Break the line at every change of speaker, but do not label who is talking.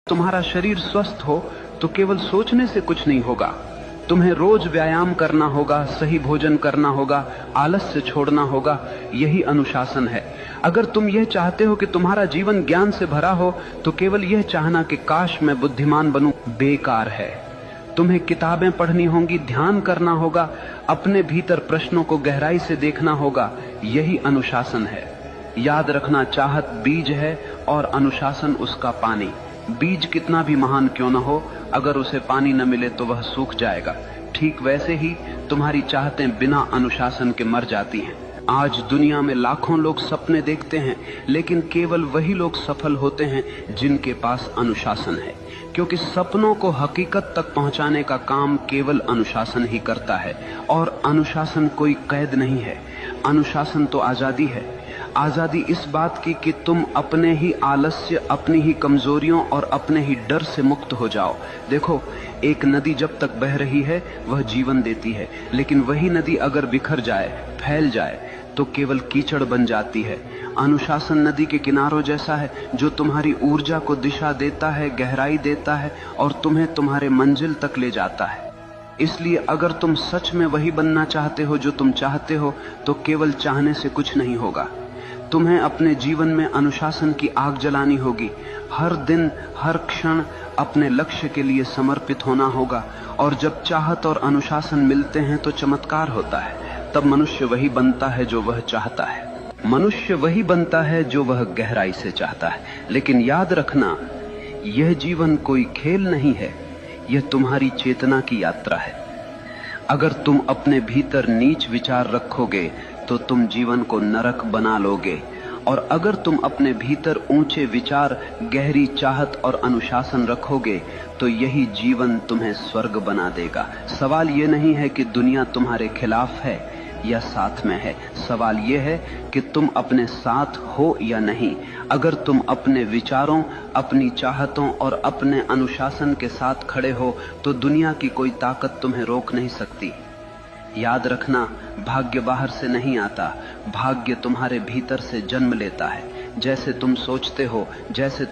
तुम्हारा शरीर स्वस्थ हो तो केवल सोचने से कुछ नहीं होगा। तुम्हें रोज व्यायाम करना होगा, सही भोजन करना होगा, आलस्य छोड़ना होगा। यही अनुशासन है। अगर तुम यह चाहते हो कि तुम्हारा जीवन ज्ञान से भरा हो तो केवल यह चाहना कि काश मैं बुद्धिमान बनूं बेकार है। तुम्हें किताबें पढ़नी होंगी, ध्यान करना होगा, अपने भीतर प्रश्नों को गहराई से देखना होगा। यही अनुशासन है। याद रखना, चाहत बीज है और अनुशासन उसका पानी। बीज कितना भी महान क्यों न हो, अगर उसे पानी न मिले तो वह सूख जाएगा। ठीक वैसे ही तुम्हारी चाहतें बिना अनुशासन के मर जाती हैं। आज दुनिया में लाखों लोग सपने देखते हैं, लेकिन केवल वही लोग सफल होते हैं जिनके पास अनुशासन है, क्योंकि सपनों को हकीकत तक पहुंचाने का काम केवल अनुशासन ही करता है। और अनुशासन कोई कैद नहीं है। अनुशासन तो आजादी है। आजादी इस बात की कि तुम अपने ही आलस्य, अपनी ही कमजोरियों और अपने ही डर से मुक्त हो जाओ। देखो, एक नदी जब तक बह रही है वह जीवन देती है, लेकिन वही नदी अगर बिखर जाए, फैल जाए तो केवल कीचड़ बन जाती है। अनुशासन नदी के किनारों जैसा है, जो तुम्हारी ऊर्जा को दिशा देता है, गहराई देता है और तुम्हें तुम्हारे मंजिल तक ले जाता है। इसलिए अगर तुम सच में वही बनना चाहते हो जो तुम चाहते हो, तो केवल चाहने से कुछ नहीं होगा। तुम्हें अपने जीवन में अनुशासन की आग जलानी होगी। हर दिन, हर क्षण अपने लक्ष्य के लिए समर्पित होना होगा। और जब चाहत और अनुशासन मिलते हैं तो चमत्कार होता है। तब मनुष्य वही बनता है जो वह चाहता है। मनुष्य वही बनता है जो वह गहराई से चाहता है। लेकिन याद रखना, यह जीवन कोई खेल नहीं है, यह तुम्हारी चेतना की यात्रा है। अगर तुम अपने भीतर नीच विचार रखोगे तो तुम जीवन को नरक बना लोगे, और अगर तुम अपने भीतर ऊंचे विचार, गहरी चाहत और अनुशासन रखोगे तो यही जीवन तुम्हें स्वर्ग बना देगा। सवाल ये नहीं है कि दुनिया तुम्हारे खिलाफ है या साथ में है। सवाल ये है कि तुम अपने साथ हो या नहीं। अगर तुम अपने विचारों, अपनी चाहतों और अपने अनुशासन के साथ खड़े हो तो दुनिया की कोई ताकत तुम्हें रोक नहीं सकती। याद रखना, भाग्य बाहर से नहीं आता, भाग्य तुम्हारे भीतर से जन्म लेता है। जैसे तुम सोचते हो, जैसे